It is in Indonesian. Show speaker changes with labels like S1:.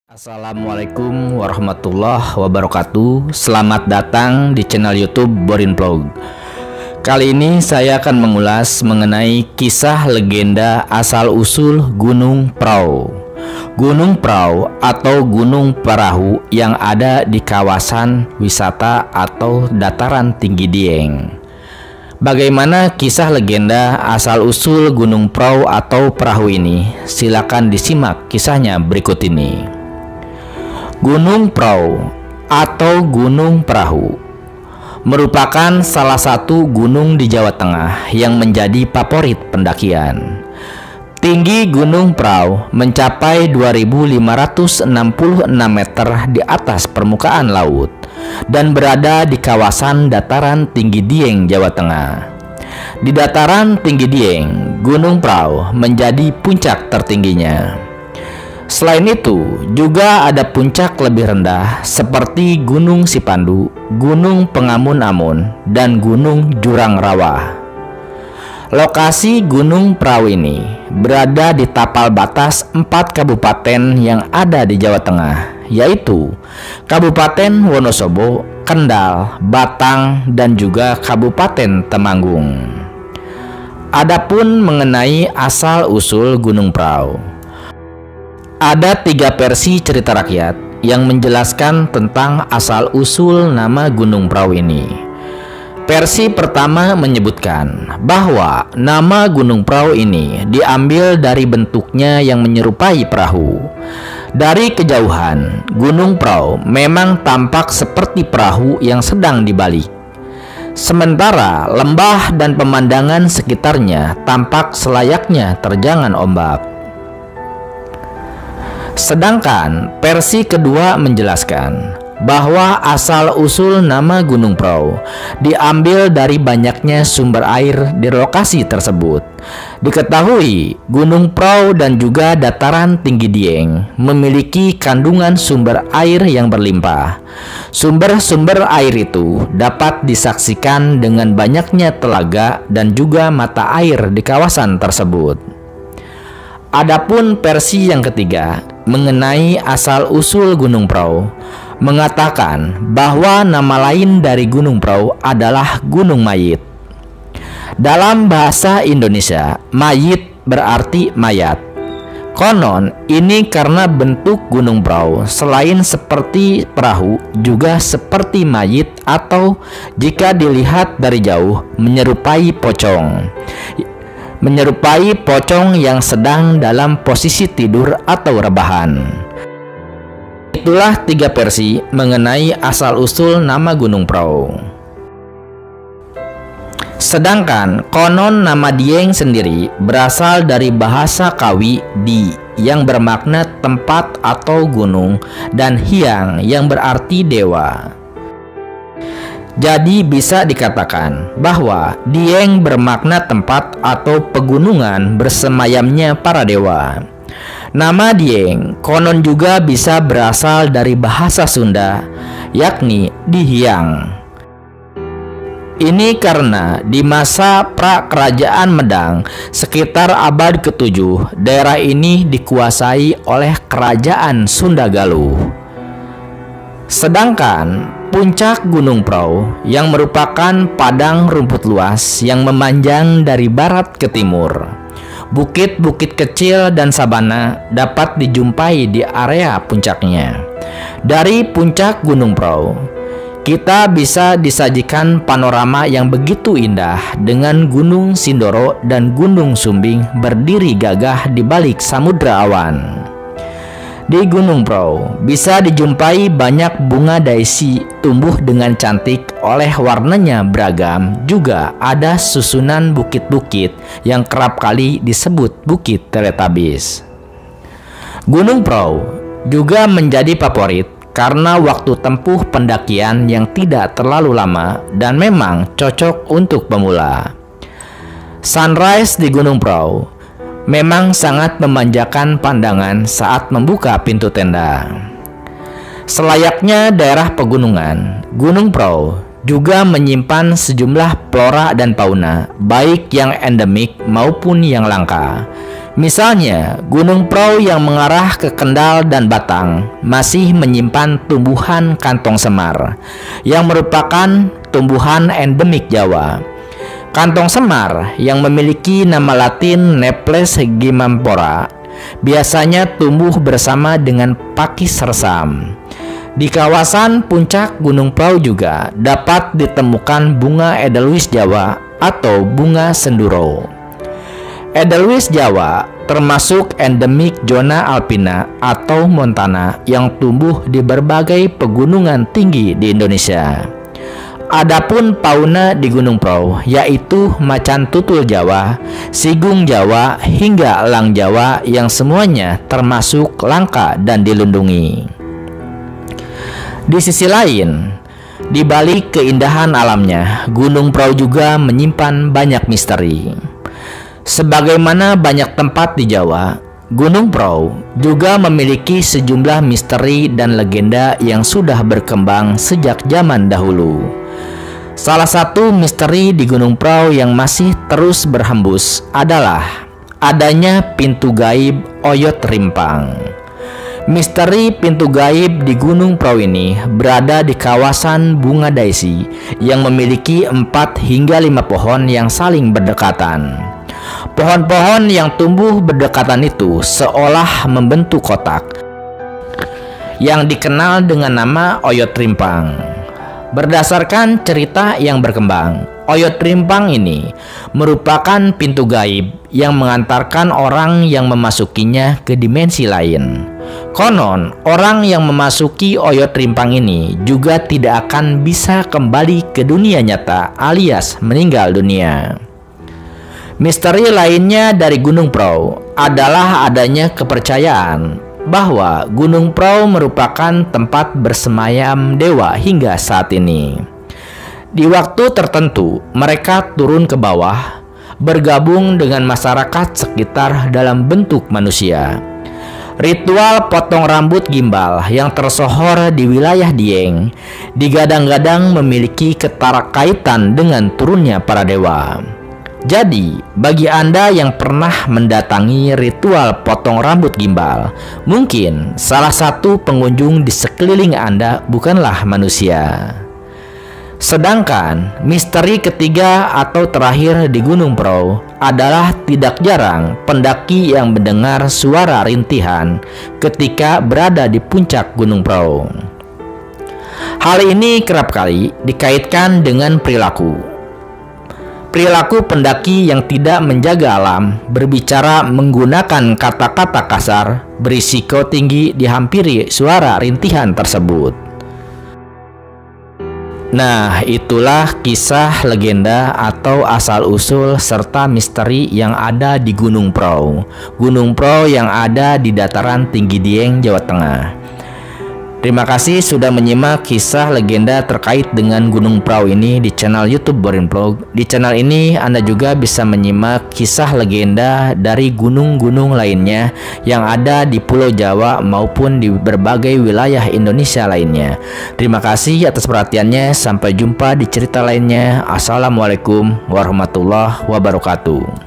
S1: Assalamualaikum warahmatullahi wabarakatuh. Selamat datang di channel YouTube Borin Vlog. Kali ini saya akan mengulas mengenai kisah legenda asal-usul Gunung Prau. Gunung Prau atau Gunung Perahu yang ada di kawasan wisata atau dataran tinggi Dieng. Bagaimana kisah legenda asal-usul Gunung Prau atau Perahu ini? Silakan disimak kisahnya berikut ini. Gunung Prau atau Gunung Perahu merupakan salah satu gunung di Jawa Tengah yang menjadi favorit pendakian. Tinggi Gunung Prau mencapai 2.566 meter di atas permukaan laut dan berada di kawasan dataran tinggi Dieng, Jawa Tengah. Di dataran tinggi Dieng, Gunung Prau menjadi puncak tertingginya. Selain itu, juga ada puncak lebih rendah seperti Gunung Sipandu, Gunung Pengamun-amun, dan Gunung Jurang Rawa. Lokasi Gunung Prau ini berada di tapal batas 4 kabupaten yang ada di Jawa Tengah, yaitu Kabupaten Wonosobo, Kendal, Batang, dan juga Kabupaten Temanggung. Adapun mengenai asal-usul Gunung Prau, ada 3 versi cerita rakyat yang menjelaskan tentang asal-usul nama Gunung Prau ini. Versi pertama menyebutkan bahwa nama Gunung Prau ini diambil dari bentuknya yang menyerupai perahu. Dari kejauhan, Gunung Prau memang tampak seperti perahu yang sedang dibalik. Sementara lembah dan pemandangan sekitarnya tampak selayaknya terjangan ombak. Sedangkan versi kedua menjelaskan bahwa asal-usul nama Gunung Prau diambil dari banyaknya sumber air di lokasi tersebut. Diketahui Gunung Prau dan juga dataran tinggi Dieng memiliki kandungan sumber air yang berlimpah. Sumber-sumber air itu dapat disaksikan dengan banyaknya telaga dan juga mata air di kawasan tersebut. Adapun versi yang ketiga mengenai asal-usul Gunung Prau mengatakan bahwa nama lain dari Gunung Prau adalah Gunung Mayit. Dalam bahasa Indonesia, mayit berarti mayat. Konon ini karena bentuk Gunung Prau selain seperti perahu juga seperti mayit atau jika dilihat dari jauh menyerupai pocong yang sedang dalam posisi tidur atau rebahan. Itulah 3 versi mengenai asal-usul nama Gunung Prau. Sedangkan konon nama Dieng sendiri berasal dari bahasa Kawi di yang bermakna tempat atau gunung dan Hyang yang berarti dewa. Jadi bisa dikatakan bahwa Dieng bermakna tempat atau pegunungan bersemayamnya para dewa. Nama Dieng konon juga bisa berasal dari bahasa Sunda, yakni Dihyang. Ini karena di masa pra-kerajaan Medang sekitar abad ke-7, daerah ini dikuasai oleh kerajaan Sunda Galuh. Sedangkan puncak Gunung Prau yang merupakan padang rumput luas yang memanjang dari barat ke timur. Bukit-bukit kecil dan sabana dapat dijumpai di area puncaknya. Dari puncak Gunung Prau, kita bisa disajikan panorama yang begitu indah dengan Gunung Sindoro dan Gunung Sumbing berdiri gagah di balik samudra awan. Di Gunung Prau bisa dijumpai banyak bunga daisy tumbuh dengan cantik oleh warnanya beragam. Juga ada susunan bukit-bukit yang kerap kali disebut Bukit Teletubbies. Gunung Prau juga menjadi favorit karena waktu tempuh pendakian yang tidak terlalu lama dan memang cocok untuk pemula. Sunrise di Gunung Prau memang sangat memanjakan pandangan saat membuka pintu tenda. Selayaknya daerah pegunungan, Gunung Prau juga menyimpan sejumlah flora dan fauna, baik yang endemik maupun yang langka. Misalnya, Gunung Prau yang mengarah ke Kendal dan Batang masih menyimpan tumbuhan kantong semar yang merupakan tumbuhan endemik Jawa. Kantong semar yang memiliki nama latin Neples gimampora biasanya tumbuh bersama dengan pakis resam. Di kawasan puncak Gunung Prau juga dapat ditemukan bunga Edelweiss Jawa atau bunga senduro. Edelweiss Jawa termasuk endemik zona alpina atau montana yang tumbuh di berbagai pegunungan tinggi di Indonesia. Adapun fauna di Gunung Prau yaitu macan tutul Jawa, sigung Jawa hingga elang Jawa yang semuanya termasuk langka dan dilindungi. Di sisi lain, di balik keindahan alamnya, Gunung Prau juga menyimpan banyak misteri. Sebagaimana banyak tempat di Jawa, Gunung Prau juga memiliki sejumlah misteri dan legenda yang sudah berkembang sejak zaman dahulu. Salah satu misteri di Gunung Prau yang masih terus berhembus adalah adanya pintu gaib Oyot Rimpang. Misteri pintu gaib di Gunung Prau ini berada di kawasan Bunga Daisy yang memiliki 4 hingga 5 pohon yang saling berdekatan. Pohon-pohon yang tumbuh berdekatan itu seolah membentuk kotak yang dikenal dengan nama Oyot Rimpang. Berdasarkan cerita yang berkembang, Oyot Rimpang ini merupakan pintu gaib yang mengantarkan orang yang memasukinya ke dimensi lain. Konon, orang yang memasuki Oyot Rimpang ini juga tidak akan bisa kembali ke dunia nyata alias meninggal dunia. Misteri lainnya dari Gunung Prau adalah adanya kepercayaan bahwa Gunung Prau merupakan tempat bersemayam dewa hingga saat ini. Di waktu tertentu, mereka turun ke bawah, bergabung dengan masyarakat sekitar dalam bentuk manusia. Ritual potong rambut gimbal yang tersohor di wilayah Dieng digadang-gadang memiliki keterkaitan dengan turunnya para dewa. Jadi, bagi Anda yang pernah mendatangi ritual potong rambut gimbal, mungkin salah satu pengunjung di sekeliling Anda bukanlah manusia. Sedangkan misteri ketiga atau terakhir di Gunung Prau adalah tidak jarang pendaki yang mendengar suara rintihan ketika berada di puncak Gunung Prau. Hal ini kerap kali dikaitkan dengan perilaku pendaki yang tidak menjaga alam, berbicara menggunakan kata-kata kasar, berisiko tinggi dihampiri suara rintihan tersebut. Nah, itulah kisah legenda atau asal-usul serta misteri yang ada di Gunung Prau. Gunung Prau yang ada di dataran tinggi Dieng, Jawa Tengah. Terima kasih sudah menyimak kisah legenda terkait dengan Gunung Prau ini di channel YouTube Borin Vlog. Di channel ini Anda juga bisa menyimak kisah legenda dari gunung-gunung lainnya yang ada di Pulau Jawa maupun di berbagai wilayah Indonesia lainnya. Terima kasih atas perhatiannya. Sampai jumpa di cerita lainnya. Assalamualaikum warahmatullahi wabarakatuh.